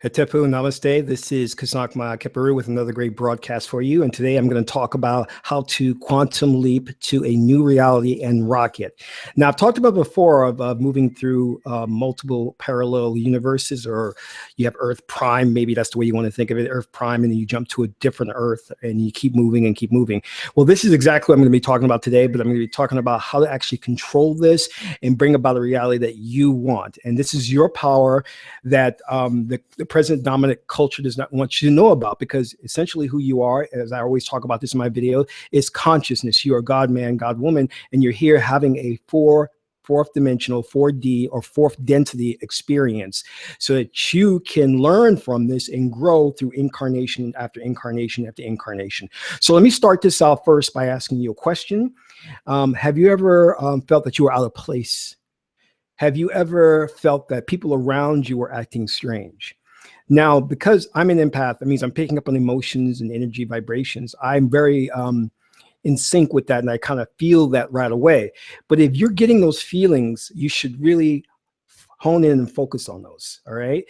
Hetepu Namaste. This is Kasakma Keperu with another great broadcast for you. And today I'm going to talk about how to quantum leap to a new reality and rocket. Now, I've talked about before of moving through multiple parallel universes, or you have Earth Prime. Maybe that's the way you want to think of it, Earth Prime, and then you jump to a different Earth and you keep moving and keep moving. Well, this is exactly what I'm going to be talking about today, but I'm going to be talking about how to actually control this and bring about a reality that you want. And this is your power that the present dominant culture does not want you to know about, because essentially who you are, as I always talk about this in my video, is consciousness. You are God man, God woman, and you're here having a fourth dimensional, 4D or fourth density experience so that you can learn from this and grow through incarnation after incarnation after incarnation. So let me start this out first by asking you a question. Have you ever felt that you were out of place? Have you ever felt that people around you were acting strange? Now, because I'm an empath, that means I'm picking up on emotions and energy vibrations. I'm very in sync with that, and I kind of feel that right away. But if you're getting those feelings, you should really hone in and focus on those, all right?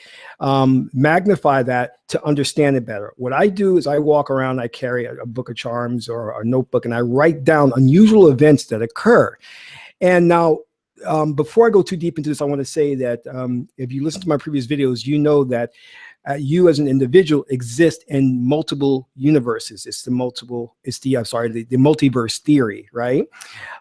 Magnify that to understand it better. What I do is I walk around, I carry a book of charms or a notebook, and I write down unusual events that occur. And now, before I go too deep into this, I want to say that if you listen to my previous videos, you know that you as an individual exist in multiple universes. It's the multiverse theory, right?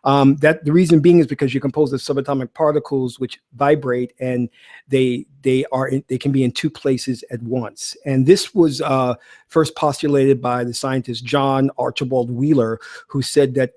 That the reason being is because you're composed of subatomic particles which vibrate, and they can be in two places at once. And this was first postulated by the scientist John Archibald Wheeler, who said that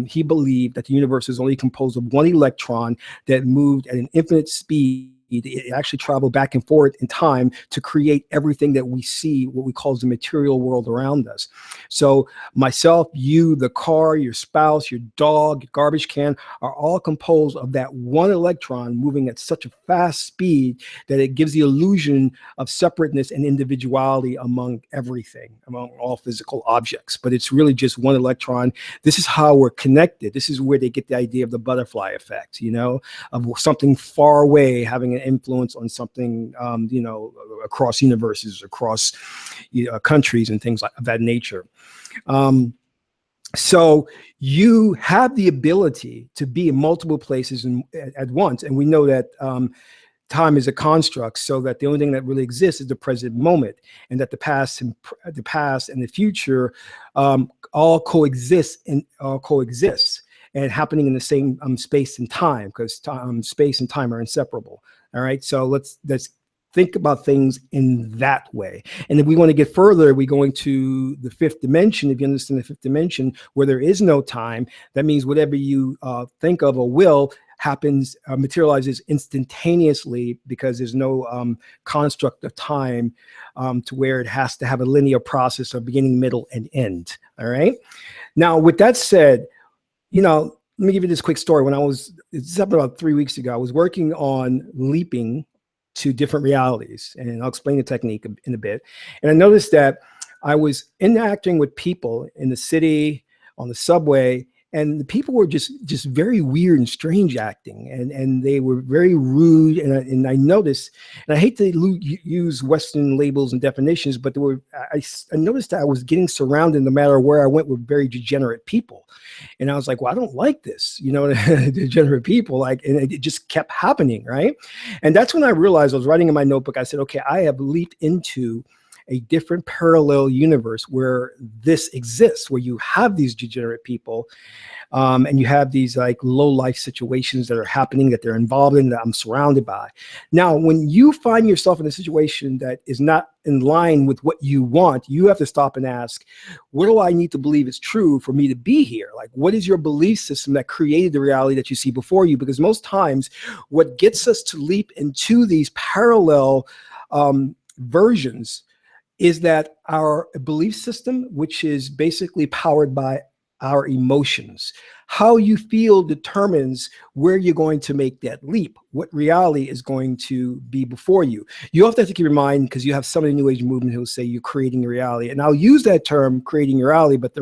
he believed that the universe is only composed of one electron that moved at an infinite speed. It actually traveled back and forth in time to create everything that we see, what we call the material world around us. So myself, you, the car, your spouse, your dog, your garbage can are all composed of that one electron moving at such a fast speed that it gives the illusion of separateness and individuality among everything, among all physical objects. But it's really just one electron. This is how we're connected. This is where they get the idea of the butterfly effect, you know, of something far away having an influence on something, you know, across universes, across countries and things of that nature. So you have the ability to be in multiple places at once. And we know that time is a construct, so that the only thing that really exists is the present moment, and that the past and the future all coexist and happening in the same space and time, because space and time are inseparable. All right, so let's think about things in that way. And if we want to get further, we're going to the fifth dimension. If you understand the fifth dimension, where there is no time, that means whatever you think of or will happens, materializes instantaneously, because there's no construct of time to where it has to have a linear process of beginning, middle, and end. All right. Now, with that said, you know, let me give you this quick story. It's about 3 weeks ago, I was working on leaping to different realities, and I'll explain the technique in a bit. And I noticed that I was interacting with people in the city, on the subway, and the people were just very weird and strange acting, and they were very rude. And I noticed, and I hate to use Western labels and definitions, but I noticed that I was getting surrounded, no matter where I went, with very degenerate people. And I was like, well, I don't like this, you know, degenerate people, like, and it just kept happening, right? And that's when I realized, I was writing in my notebook, I said, okay, I have leaped into a different parallel universe where this exists, where you have these degenerate people, and you have these like low life situations that are happening, that they're involved in, that I'm surrounded by. Now, when you find yourself in a situation that is not in line with what you want, you have to stop and ask, what do I need to believe is true for me to be here? Like, what is your belief system that created the reality that you see before you? Because most times what gets us to leap into these parallel versions is that our belief system, which is basically powered by our emotions. How you feel determines where you're going to make that leap, what reality is going to be before you. You also have to keep in mind, because you have some of the New Age movement who will say you're creating your reality. And I'll use that term, creating your reality, but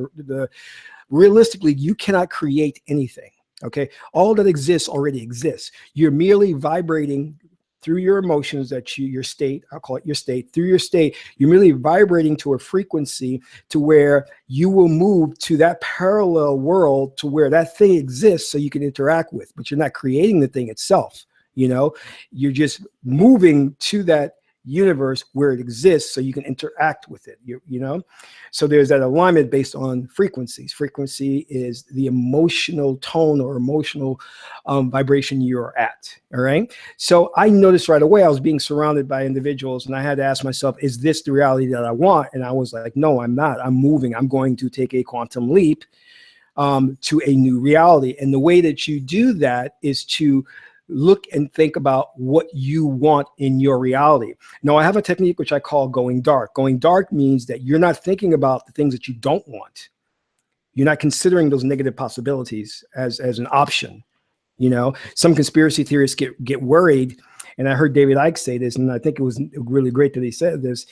realistically, you cannot create anything, okay? All that exists already exists. You're merely vibrating through your emotions that your state, I'll call it your state, through your state, you're really vibrating to a frequency to where you will move to that parallel world to where that thing exists so you can interact with, but you're not creating the thing itself. You know, you're just moving to that universe where it exists so you can interact with it, you know. So there's that alignment based on frequencies. Frequency is the emotional tone or emotional vibration you're at. All right, so I noticed right away I was being surrounded by individuals, and I had to ask myself, is this the reality that I want? And I was like, no, I'm not. I'm moving. I'm going to take a quantum leap to a new reality. And the way that you do that is to look and think about what you want in your reality. Now, I have a technique which I call going dark. Going dark means that you're not thinking about the things that you don't want. You're not considering those negative possibilities as an option. You know, some conspiracy theorists get worried, and I heard David Icke say this, and I think it was really great that he said this.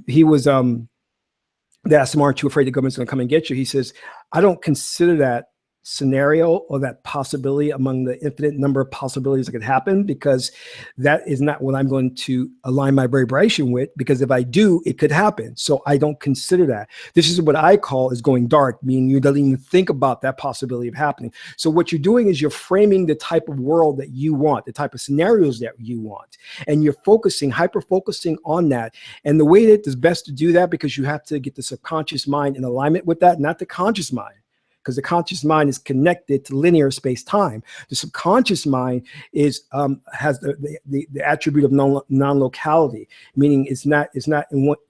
He was they asked him, aren't you afraid the government's going to come and get you? He says, I don't consider that scenario or that possibility among the infinite number of possibilities that could happen, because that is not what I'm going to align my vibration with, because if I do, it could happen. So I don't consider that. This is what I call is going dark, meaning you don't even think about that possibility of happening. So what you're doing is you're framing the type of world that you want, the type of scenarios that you want, and you're focusing, hyper focusing on that. And the way that is best to do that, because you have to get the subconscious mind in alignment with that, not the conscious mind, because the conscious mind is connected to linear space-time. The subconscious mind is has the attribute of non-locality, meaning it's not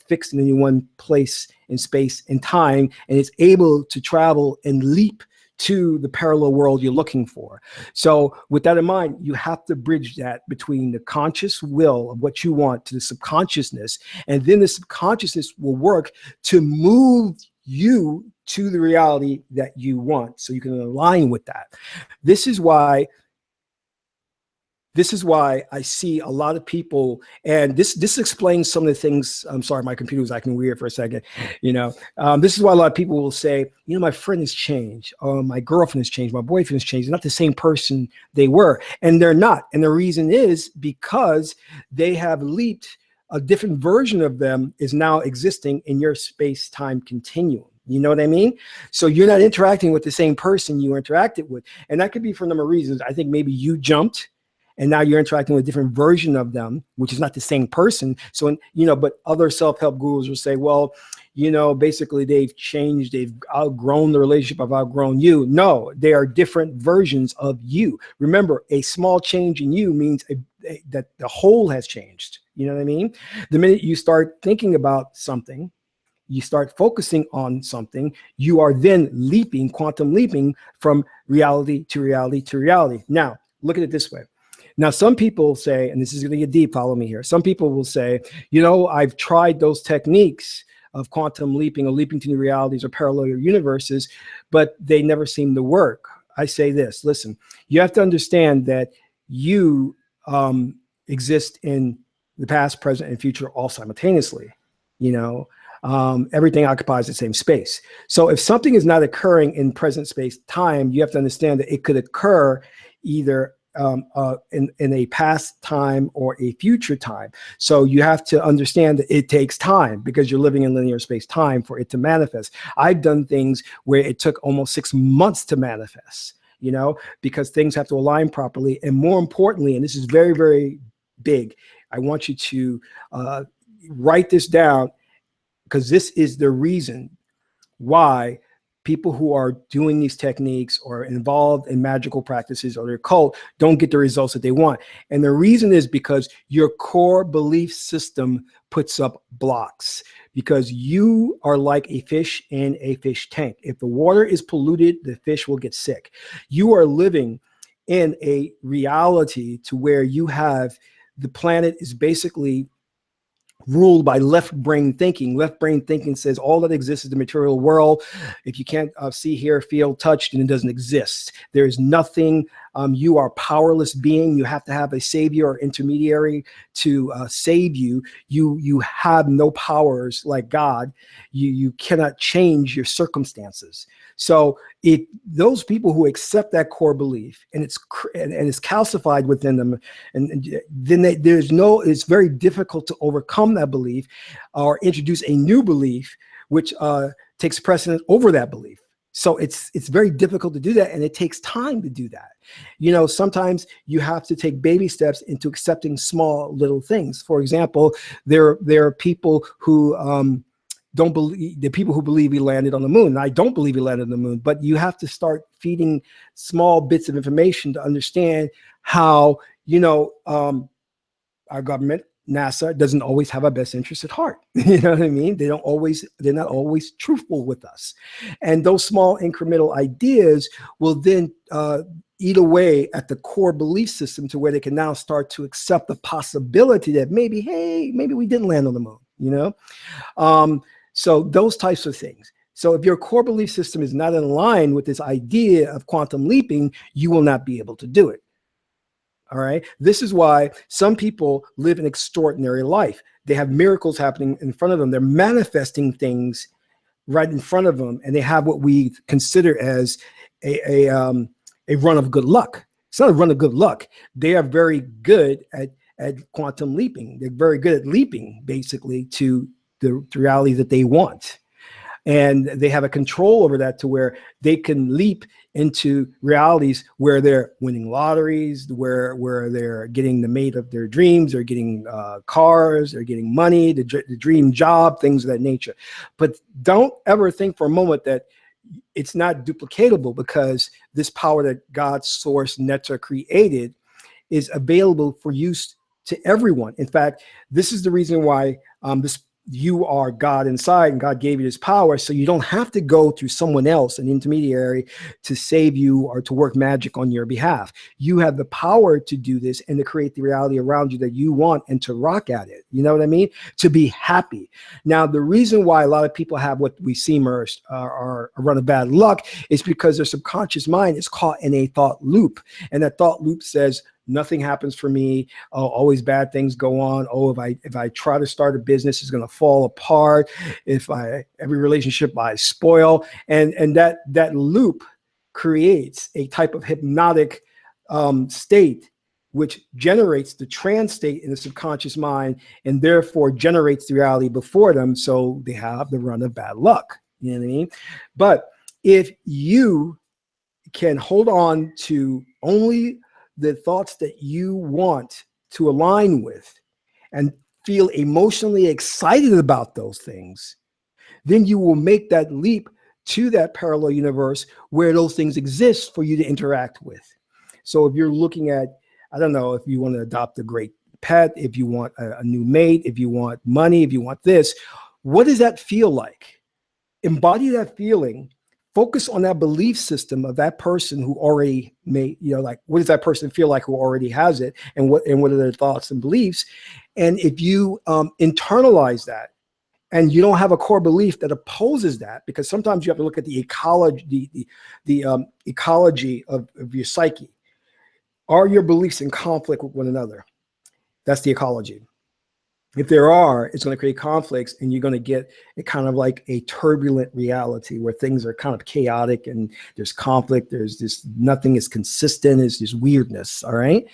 fixed in any one place in space and time, and it's able to travel and leap to the parallel world you're looking for. So with that in mind, you have to bridge that between the conscious will of what you want to the subconsciousness, and then the subconsciousness will work to move you to the reality that you want, so you can align with that. This is why I see a lot of people, and this explains some of the things. I'm sorry, my computer was acting weird for a second. You know, this is why a lot of people will say, you know, my friend has changed, or my girlfriend has changed, my boyfriend has changed. They're not the same person they were, and they're not. And the reason is because they have leaped. A different version of them is now existing in your space-time continuum. You know what I mean? So you're not interacting with the same person you interacted with. And that could be for a number of reasons. I think maybe you jumped and now you're interacting with a different version of them, which is not the same person. So, you know, but other self-help gurus will say, well, you know, basically they've changed, they've outgrown the relationship, I've outgrown you. No, they are different versions of you. Remember, a small change in you means that the whole has changed. You know what I mean? The minute you start thinking about something, you start focusing on something, you are then leaping, quantum leaping from reality to reality to reality. Now, look at it this way. Now, some people say, and this is going to get deep, follow me here. Some people will say, you know, I've tried those techniques of quantum leaping or leaping to new realities or parallel universes, but they never seem to work. I say this, listen, you have to understand that you exist in the past, present, and future all simultaneously. You know, everything occupies the same space. So if something is not occurring in present space time, you have to understand that it could occur either in a past time or a future time. So you have to understand that it takes time, because you're living in linear space time for it to manifest. I've done things where it took almost 6 months to manifest, you know, because things have to align properly. And more importantly, and this is very, very big, I want you to write this down, because this is the reason why people who are doing these techniques or involved in magical practices or their cult don't get the results that they want. And the reason is because your core belief system puts up blocks, because you are like a fish in a fish tank. If the water is polluted, the fish will get sick. You are living in a reality to where you have the planet is basically ruled by left brain thinking. Left brain thinking says all that exists is the material world. If you can't see, hear, feel, touch, then it doesn't exist. There is nothing You are a powerless being. You have to have a savior or intermediary to save you. You have no powers like God. You cannot change your circumstances. So if those people who accept that core belief and it's calcified within them, and then it's very difficult to overcome that belief or introduce a new belief which takes precedence over that belief. So it's very difficult to do that, and it takes time to do that. You know, sometimes you have to take baby steps into accepting small little things. For example, there are people who don't believe, the people who believe we landed on the moon. And I don't believe we landed on the moon, but you have to start feeding small bits of information to understand how, you know, our government, NASA, doesn't always have our best interests at heart. You know what I mean? They're not always truthful with us. And those small incremental ideas will then eat away at the core belief system to where they can now start to accept the possibility that maybe, hey, maybe we didn't land on the moon, you know? So those types of things. So if your core belief system is not in line with this idea of quantum leaping, you will not be able to do it. All right. This is why some people live an extraordinary life. They have miracles happening in front of them. They're manifesting things right in front of them, and they have what we consider as a run of good luck. It's not a run of good luck. They are very good at quantum leaping. They're very good at leaping, basically, to the reality that they want. And they have a control over that to where they can leap into realities where they're winning lotteries, where they're getting the mate of their dreams, they're getting cars, they're getting money, the dream job, things of that nature. But don't ever think for a moment that it's not duplicatable, because this power that God's source Netta created is available for use to everyone. In fact, this is the reason why you are God inside, and God gave you this power, so you don't have to go through someone else, an intermediary, to save you or to work magic on your behalf. You have the power to do this and to create the reality around you that you want and to rock at it. You know what I mean? To be happy. Now, the reason why a lot of people have what we seem are a run of bad luck is because their subconscious mind is caught in a thought loop, and that thought loop says, nothing happens for me. Oh, always bad things go on. Oh, if I try to start a business, it's going to fall apart. Every relationship I spoil, and that loop creates a type of hypnotic state, which generates the trance state in the subconscious mind, and therefore generates the reality before them. So they have the run of bad luck. You know what I mean? But if you can hold on to only the thoughts that you want to align with and feel emotionally excited about those things, then you will make that leap to that parallel universe where those things exist for you to interact with. So if you're looking at, I don't know, if you want to adopt a great pet, if you want a new mate, if you want money, if you want this, what does that feel like? Embody that feeling. Focus on that belief system of that person who already may, you know, like, what does that person feel like who already has it, and what are their thoughts and beliefs? And if you internalize that, and you don't have a core belief that opposes that, because sometimes you have to look at the ecology, the ecology of your psyche. Are your beliefs in conflict with one another? That's the ecology. If there are, it's going to create conflicts, and you're going to get a kind of like a turbulent reality where things are kind of chaotic and there's conflict. There's this, nothing is consistent. It's this weirdness. All right.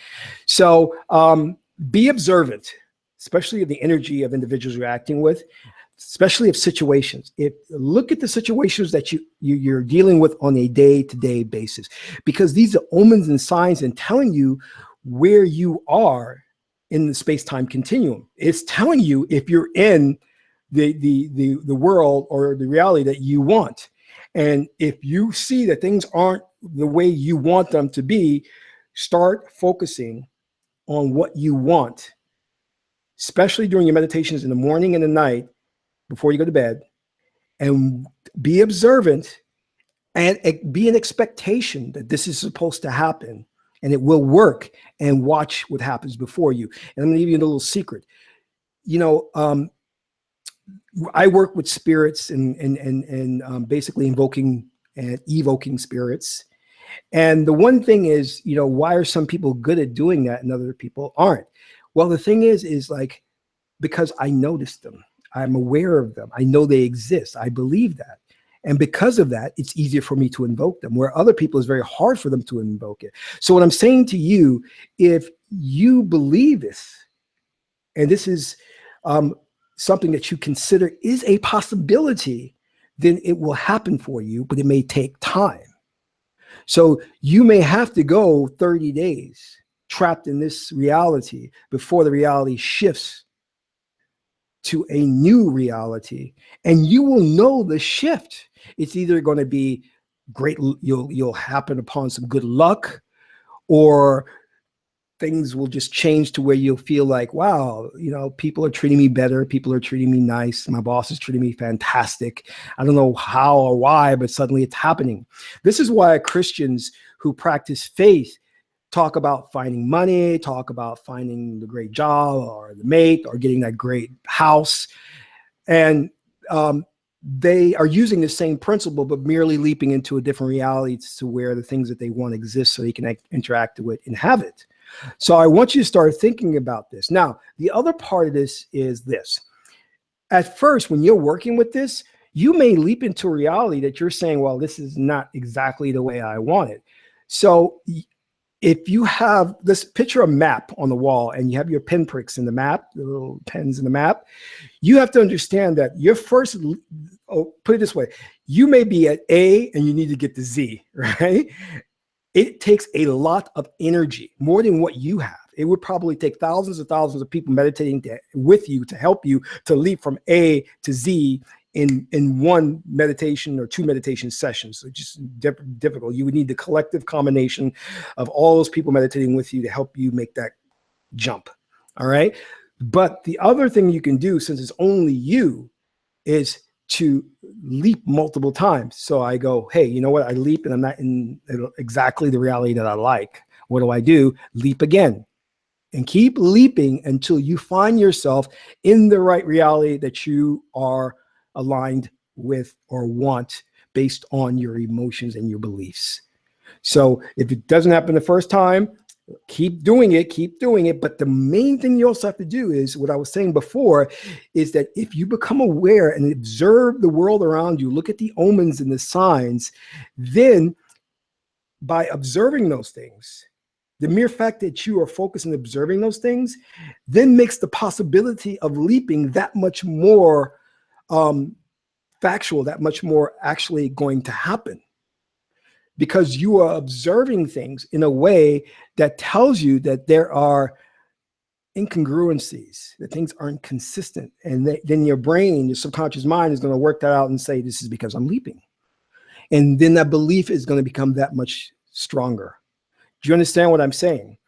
So be observant, especially of the energy of individuals you're acting with, especially of situations. Look at the situations that you're dealing with on a day-to-day basis, because these are omens and signs and telling you where you are in the space-time continuum. It's telling you if you're in the world or the reality that you want. And if you see that things aren't the way you want them to be, start focusing on what you want, especially during your meditations in the morning and the night before you go to bed, and be observant and be an expectation that this is supposed to happen. And it will work, and watch what happens before you. And I'm going to give you a little secret. You know, I work with spirits and basically invoking and evoking spirits. And the one thing is, you know, why are some people good at doing that and other people aren't? Well, the thing is like, because I noticed them. I'm aware of them. I know they exist. I believe that. And because of that, it's easier for me to invoke them, where other people, it's very hard for them to invoke it. So what I'm saying to you, if you believe this, and this is something that you consider is a possibility, then it will happen for you, but it may take time. So you may have to go 30 days trapped in this reality before the reality shifts to a new reality, and you will know the shift. It's either going to be great, you'll happen upon some good luck, or things will just change to where you'll feel like, wow, you know, people are treating me better, people are treating me nice, my boss is treating me fantastic. I don't know how or why, but suddenly it's happening. This is why Christians who practice faith talk about finding money, talk about finding the great job or the mate or getting that great house. And they are using the same principle, but merely leaping into a different reality to where the things that they want exist so they can interact with and have it. So I want you to start thinking about this. Now, the other part of this is this. At first, when you're working with this, you may leap into a reality that you're saying, well, this is not exactly the way I want it. So if you have this, picture a map on the wall and you have your pinpricks in the map, the little pens in the map, you have to understand that your first, put it this way, you may be at A and you need to get to Z, right? It takes a lot of energy, more than what you have. It would probably take thousands and thousands of people meditating with you to help you to leap from A to Z in one meditation or two meditation sessions. So just difficult. You would need the collective combination of all those people meditating with you to help you make that jump. All right. But the other thing you can do, since it's only you, is to leap multiple times. So I go, hey, you know what? I leap and I'm not in exactly the reality that I like. What do? Leap again. And keep leaping until you find yourself in the right reality that you are aligned with or want based on your emotions and your beliefs. So if it doesn't happen the first time, keep doing it. But the main thing you also have to do is what I was saying before, is that if you become aware and observe the world around you, look at the omens and the signs, then by observing those things, the mere fact that you are focused on observing those things then makes the possibility of leaping that much more factual, that much more actually going to happen. Because you are observing things in a way that tells you that there are incongruencies, that things aren't consistent. And then your brain, your subconscious mind is going to work that out and say, this is because I'm leaping. And then that belief is going to become that much stronger. Do you understand what I'm saying?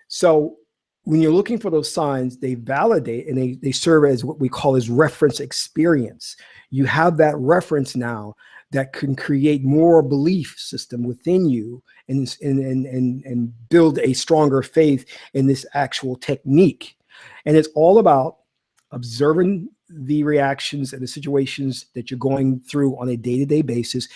So when you're looking for those signs, they validate and they serve as what we call as reference experience. You have that reference now that can create more belief system within you and build a stronger faith in this actual technique. And it's all about observing the reactions and the situations that you're going through on a day-to-day basis,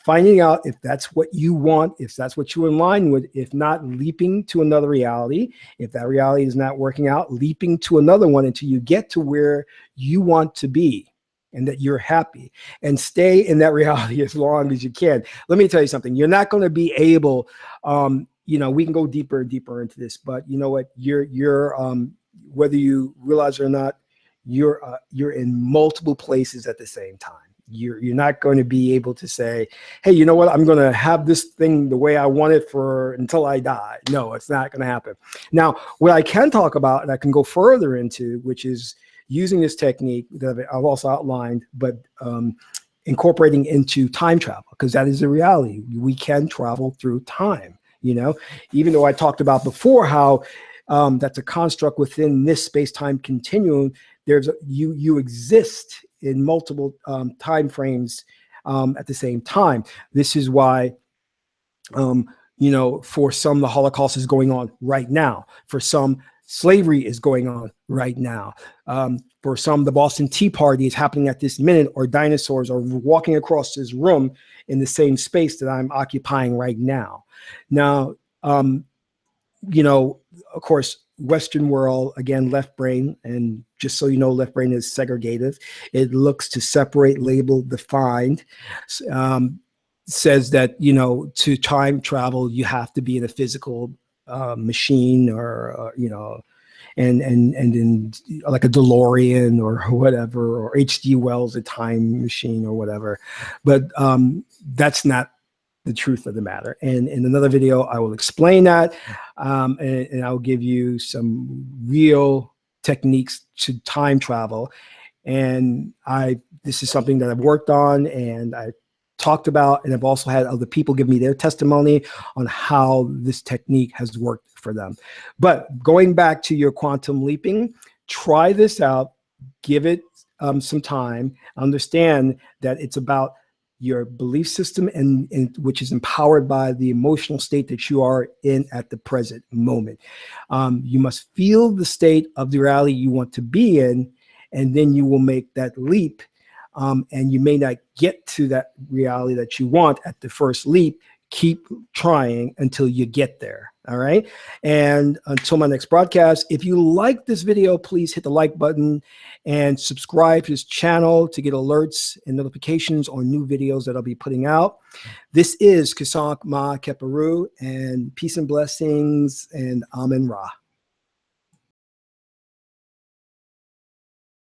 finding out if that's what you want, if that's what you're in line with, if not, leaping to another reality. If that reality is not working out, leaping to another one until you get to where you want to be and that you're happy, and stay in that reality as long as you can. Let me tell you something. You're not going to be able, you know, we can go deeper and deeper into this, but you know what, you're whether you realize it or not, you're in multiple places at the same time. You're not going to be able to say, hey, you know what, I'm going to have this thing the way I want it for until I die. No, it's not going to happen. Now, what I can talk about and I can go further into, which is using this technique that I've also outlined, but incorporating into time travel, because that is a reality. We can travel through time, you know, even though I talked about before how that's a construct within this space-time continuum. You exist in multiple time frames at the same time. This is why, you know, for some, the Holocaust is going on right now. For some, Slavery is going on right now. For some, the Boston Tea Party is happening at this minute, or dinosaurs are walking across this room in the same space that I'm occupying right now. Now, you know, of course, Western world, again, left brain, and just so you know, left brain is segregative. It looks to separate, label, defined. Says that, you know, to time travel, you have to be in a physical machine, or you know, and in like a DeLorean or whatever, or H.G. Wells, a time machine or whatever. But that's not the truth of the matter. And in another video, I will explain that, and I'll give you some real techniques to time travel. And this is something that I've worked on, and I talked about, and I've also had other people give me their testimony on how this technique has worked for them. But going back to your quantum leaping, try this out, give it some time, understand that it's about your belief system, and which is empowered by the emotional state that you are in at the present moment. You must feel the state of the reality you want to be in, and then you will make that leap. And you may not get to that reality that you want at the first leap. Keep trying until you get there. All right. And until my next broadcast, if you like this video, please hit the like button and subscribe to this channel to get alerts and notifications on new videos that I'll be putting out. This is Kasank Ma Keperu, and peace and blessings, and Amen Ra.